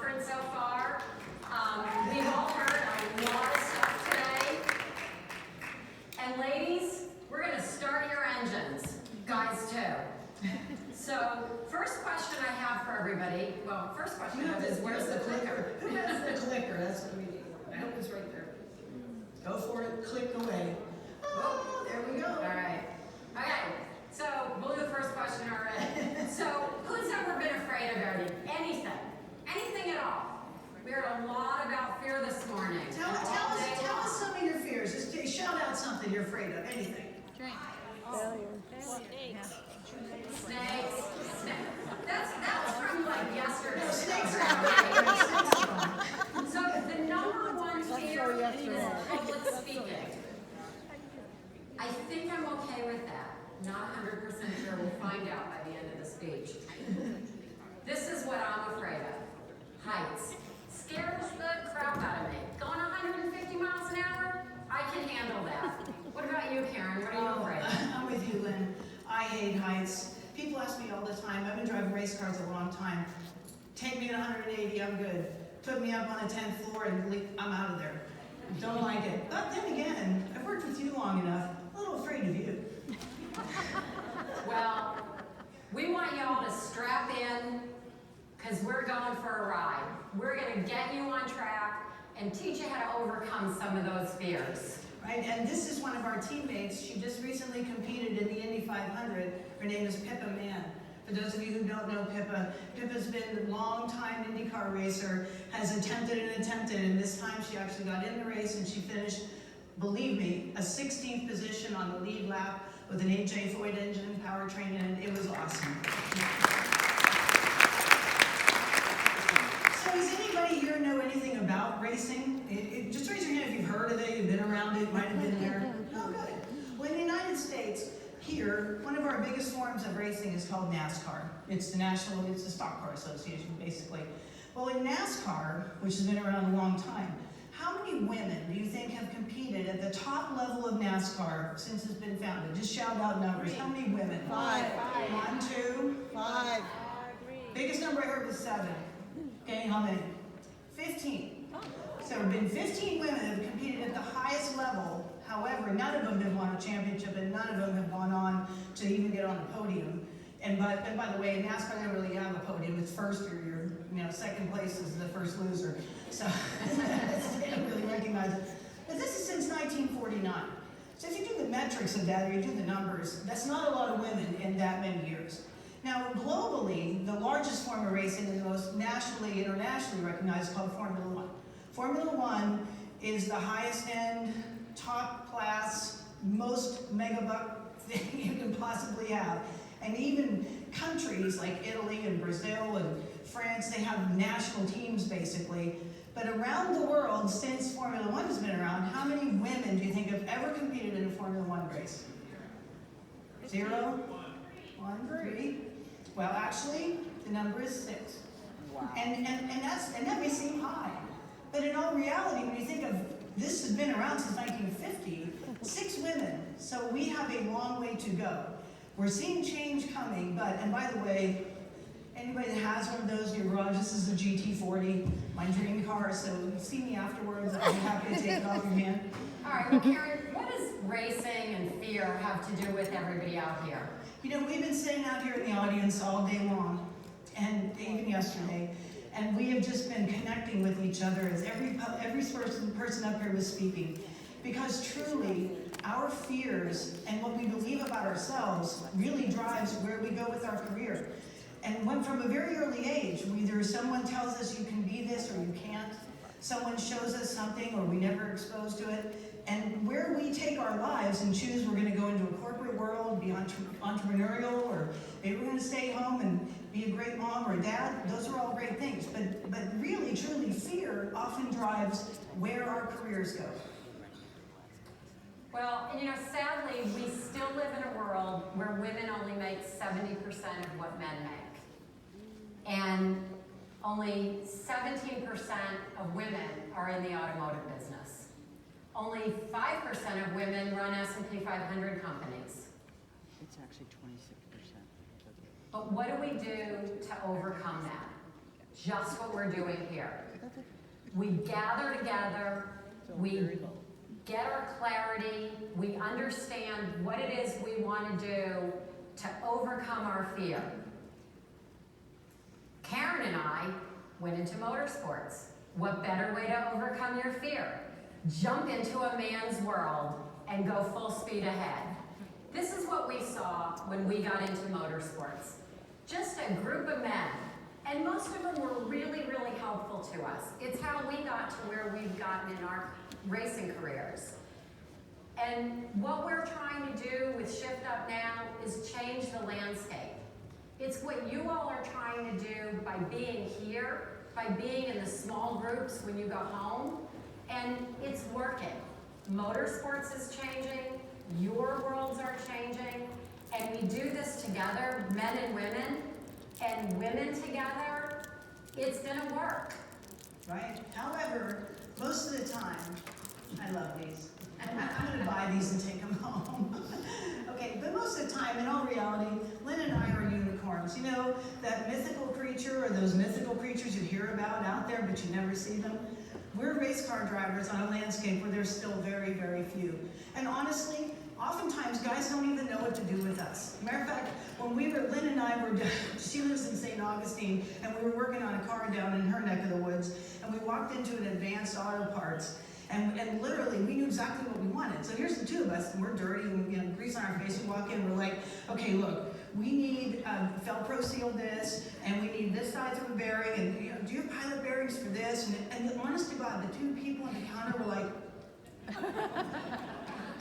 conference so far. We've all heard a lot of stuff today. And ladies, we're going to start your engines. Guys, too. So, first question I have for everybody, well, first question is where's the clicker? Who has the clicker? That's what we need. I hope it's right there. Go for it. Click away. Oh, there we go. All right. Okay. So, we'll do the first question already. So, who's ever been afraid of anything? Anything at all? We heard a lot about fear this morning. Tell us some of your fears. Just shout out something you're afraid of. Anything. Drink. Snakes. That was from like yesterday. No, snakes are So the number one fear is public speaking. I think I'm okay with that. Not 100% sure. We'll find out by the end of the speech. This is what I'm afraid of. Heights. Scares the crap out of me. Going 150 miles an hour? I can handle that. What about you, Karen? What are you afraid of? I'm with you, Lynn. I hate heights. People ask me all the time. I've been driving race cars a long time. Take me at 180, I'm good. Put me up on the 10th floor and I'm out of there. Don't like it. But then again, I've worked with you long enough. I'm a little afraid of you. Well, we want y'all to strap in because we're going for a ride. We're going to get you on track and teach you how to overcome some of those fears. Right, and this is one of our teammates. She just recently competed in the Indy 500. Her name is Pippa Mann. For those of you who don't know Pippa, Pippa's been a long-time IndyCar racer, has attempted, and this time she actually got in the race and she finished, believe me, a 16th position on the lead lap with an AJ Foyt engine and powertrain, and it was awesome. So does anybody here know anything about racing? Just raise your hand if you've heard of it, you've been around it, might have been there. Oh, good. Well, in the United States, here, one of our biggest forms of racing is called NASCAR. It's the Stock Car Association, basically. Well, in NASCAR, which has been around a long time, how many women do you think have competed at the top level of NASCAR since it's been founded? Just shout out numbers. How many women? 5. 1, 2, 5. Biggest number I heard was 7. Okay, how many? 15. So there have been 15 women that have competed at the highest level. However, none of them have won a championship, and none of them have gone on to even get on the podium. And by the way, in NASCAR, they don't really have a podium. It's first or second place is the first loser. So they don't really recognize it. But this is since 1949. So if you do the metrics of that, or you do the numbers, that's not a lot of women in that many years. Now, globally, the largest form of racing and the most internationally recognized is called Formula One. Formula One is the highest end, top class, most megabuck thing you can possibly have. And even countries like Italy and Brazil and France, they have national teams basically. But around the world, since Formula One has been around, how many women do you think have ever competed in a Formula One race? 0? 1, 3. Well, actually, the number is 6. Wow. And that may seem high. But in all reality, when you think of this has been around since 1950, 6 women. So we have a long way to go. We're seeing change coming, and by the way, anybody that has one of those in your garage, this is a GT40, my dream car, so see me afterwards, I'll be happy to take it off your hand. All right, well, Karen, what does racing and fear have to do with everybody out here? You know, we've been sitting out here in the audience all day long, and even yesterday, and we have just been connecting with each other as every person up here was speaking. Because truly, our fears and what we believe about ourselves really drives where we go with our career. And from a very early age, either someone tells us you can be this or you can't, someone shows us something or we never exposed to it, and where we take our lives and choose we're going to go into a corporate world, be entrepreneurial, or maybe we're going to stay home and be a great mom or dad, those are all great things. But really, truly, fear often drives where our careers go. Well, sadly, we still live in a world where women only make 70% of what men make. And only 17% of women are in the automotive business. Only 5% of women run S&P 500 companies. It's actually 26%. But what do we do to overcome that? just what we're doing here. We gather together, we get our clarity, we understand what it is we want to do to overcome our fear. Karen and I went into motorsports. What better way to overcome your fear? Jump into a man's world and go full speed ahead. This is what we saw when we got into motorsports. Just a group of men, and most of them were really, really helpful to us. It's how we got to where we've gotten in our racing careers. And what we're trying to do with Shift Up Now is change the landscape. It's what you all are trying to do by being here, by being in the small groups when you go home, and it's working. Motorsports is changing, your worlds are changing, and we do this together, men and women together, it's gonna work. Right? However, most of the time, I love these. I'm gonna buy these and take them home. Okay, but most of the time, in all reality, Lynn and I are unicorns. You know, that mythical creature or those mythical creatures you hear about out there, but you never see them? We're race car drivers on a landscape where there's still very, very few. And honestly, oftentimes guys don't even know what to do with us. Matter of fact, when Lynn and I were, she lives in St. Augustine, and we were working on a car down in her neck of the woods, and we walked into an Advanced Auto Parts, and literally, we knew exactly what we wanted. So here's the two of us, and we're dirty, and grease on our face. We walk in, we're like, okay, look, we need Velcro seal this, and we need this size of a bearing, and do you have pilot bearings for this? And honest to God, the two people on the counter were like,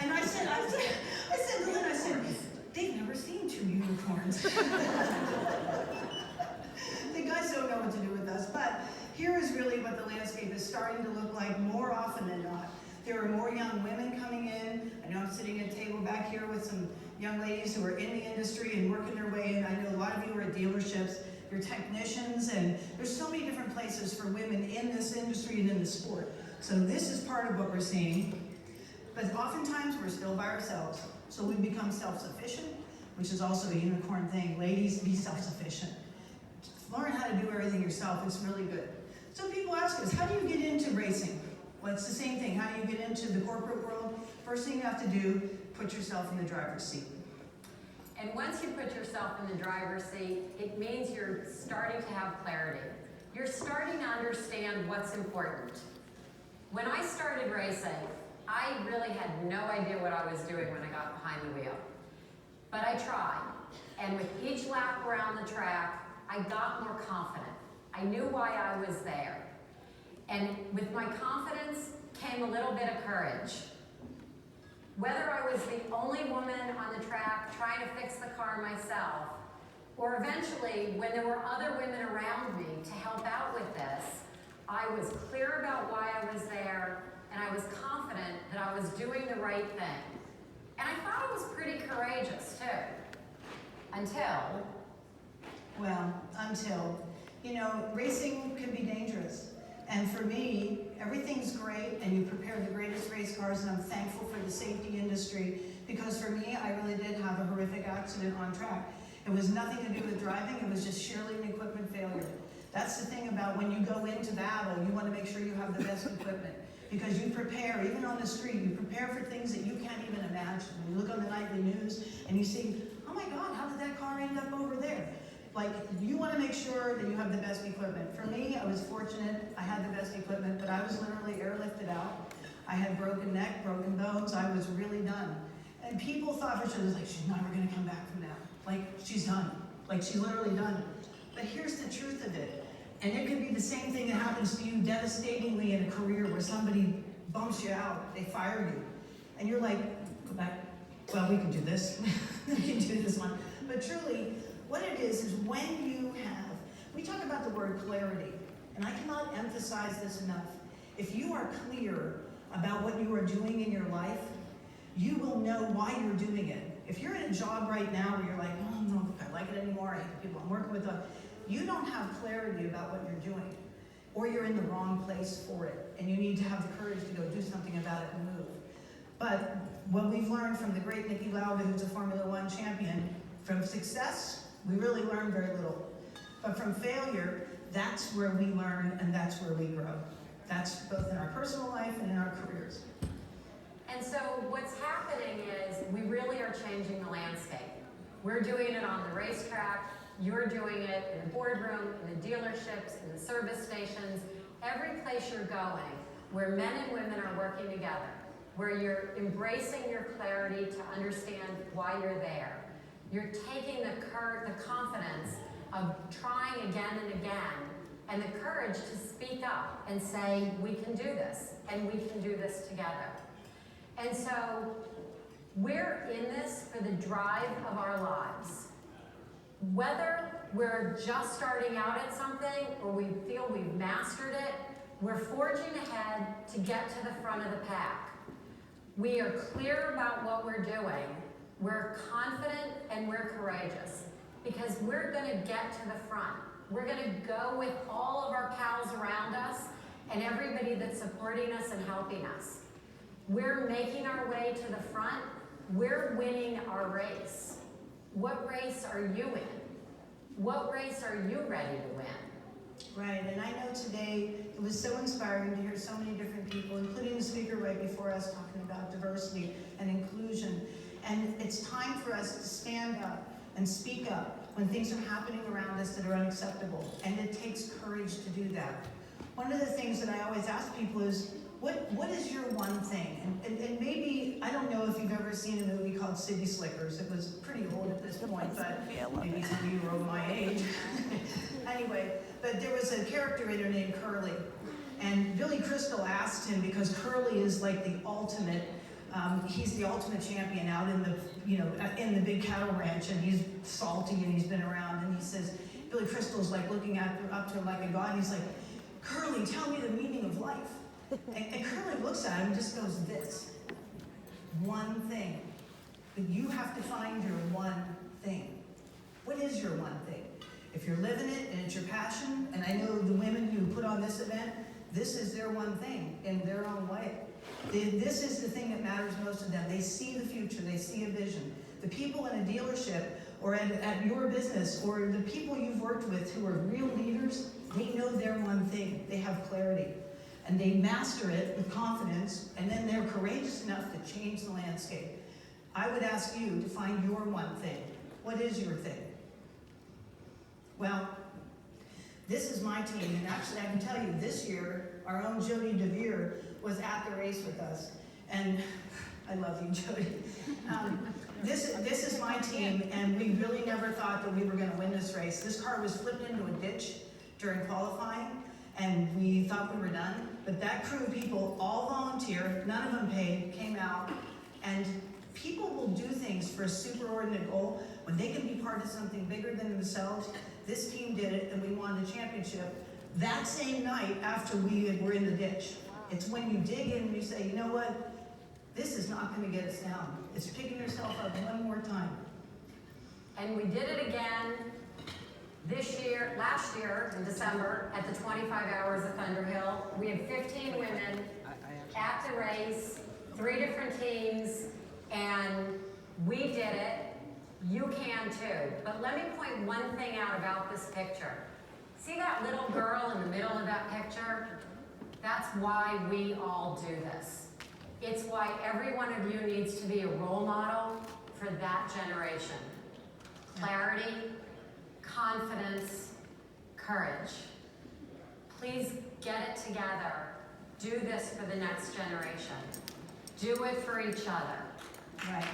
and I said to Lynn, they've never seen two unicorns. The guys don't know what to do with us, but here is really what the landscape is starting to look like more often than not. There are more young women coming in. I know I'm sitting at a table back here with some young ladies who are in the industry and working their way in. I know a lot of you are at dealerships, you're technicians, and there's so many different places for women in this industry and in the sport. So this is part of what we're seeing. But oftentimes we're still by ourselves. So we become self-sufficient, which is also a unicorn thing. Ladies, be self-sufficient. Learn how to do everything yourself. It's really good. So people ask us, how do you get into racing? Well, it's the same thing. How do you get into the corporate world? First thing you have to do, put yourself in the driver's seat. And once you put yourself in the driver's seat, it means you're starting to have clarity. You're starting to understand what's important. When I started racing, I really had no idea what I was doing when I got behind the wheel. But I tried, and with each lap around the track, I got more confident. I knew why I was there. And with my confidence came a little bit of courage. Whether I was the only woman on the track trying to fix the car myself, or eventually when there were other women around me to help out with this, I was clear about why I was there, and I was confident that I was doing the right thing. And I thought it was pretty courageous too. Until, you know, racing can be dangerous. And for me, everything's great, and you prepare the greatest race cars, and I'm thankful for the safety industry, because for me, I really did have a horrific accident on track. It was nothing to do with driving, it was just sheerly an equipment failure. That's the thing about when you go into battle, you want to make sure you have the best equipment. Because you prepare, even on the street, you prepare for things that you can't even imagine. When you look on the nightly news and you see, oh my God, how did that car end up over there? Like, you want to make sure that you have the best equipment. For me, I was fortunate, I had the best equipment, but I was literally airlifted out. I had broken neck, broken bones, I was really done. And people thought for sure, like, she's never going to come back from that. Like, she's done. Like, she's literally done. But here's the truth of it. And it could be the same thing that happens to you devastatingly in a career where somebody bumps you out, they fire you. And you're like, go back, well, we can do this. We can do this one. But truly, what it is when you have, we talk about the word clarity, and I cannot emphasize this enough. If you are clear about what you are doing in your life, you will know why you're doing it. If you're in a job right now where you're like, oh, no, I like it anymore, I hate the people I'm working with, you don't have clarity about what you're doing, or you're in the wrong place for it, and you need to have the courage to go do something about it and move. But what we've learned from the great Niki Lauda, who's a Formula One champion, from success, we really learned very little. But from failure, that's where we learn and that's where we grow. That's both in our personal life and in our careers. And so what's happening is we really are changing the landscape. We're doing it on the racetrack, you're doing it in the boardroom, in the dealerships, in the service stations, every place you're going where men and women are working together, where you're embracing your clarity to understand why you're there. You're taking the confidence of trying again and again, and the courage to speak up and say, we can do this, and we can do this together. And so, we're in this for the drive of our lives. Whether we're just starting out at something, or we feel we've mastered it, we're forging ahead to get to the front of the pack. We are clear about what we're doing, we're confident, and we're courageous. Because we're gonna get to the front. We're gonna go with all of our pals around us and everybody that's supporting us and helping us. We're making our way to the front. We're winning our race. What race are you in? What race are you ready to win? Right, and I know today it was so inspiring to hear so many different people, including the speaker right before us, talking about diversity and inclusion. And it's time for us to stand up and speak up when things are happening around us that are unacceptable. And it takes courage to do that. One of the things that I always ask people is, what is your one thing? And maybe, I don't know if you've ever seen a movie called City Slickers. It was pretty old at this point, but maybe some of you are over my age. Anyway, but there was a character in there named Curly. And Billy Crystal asked him, because Curly is like the ultimate, he's the ultimate champion out in the, in the big cattle ranch, and he's salty and he's been around, and he says, Billy Crystal's like looking up to him like a god, and he's like, Curly, tell me the meaning of life. And Curly looks at him and just goes, this, one thing. But you have to find your one thing. What is your one thing? If you're living it and it's your passion, and I know the women who put on this event, this is their one thing in their own way. This is the thing that matters most to them. They see the future, they see a vision. The people in a dealership or at your business or the people you've worked with who are real leaders, they know their one thing. They have clarity. And they master it with confidence, and then they're courageous enough to change the landscape. I would ask you to find your one thing. What is your thing? Well, this is my team, and actually I can tell you this year, our own Jody DeVere was at the race with us, and I love you, Jody. This is my team, and we really never thought that we were going to win this race. This car was flipped into a ditch during qualifying, and we thought we were done. But that crew of people all volunteered, none of them paid, came out, and people will do things for a superordinate goal when they can be part of something bigger than themselves. This team did it, and we won the championship that same night after we were in the ditch. It's when you dig in and you say, you know what? This is not going to get us down. It's picking yourself up one more time. And we did it again last year in December at the 25 Hours of Thunderhill. We had 15 women at the race, 3 different teams, and we did it. You can too. But let me point one thing out about this picture. See that little girl in the middle of that picture? That's why we all do this. It's why every one of you needs to be a role model for that generation. Clarity, confidence, courage. Please get it together. Do this for the next generation. Do it for each other. Right.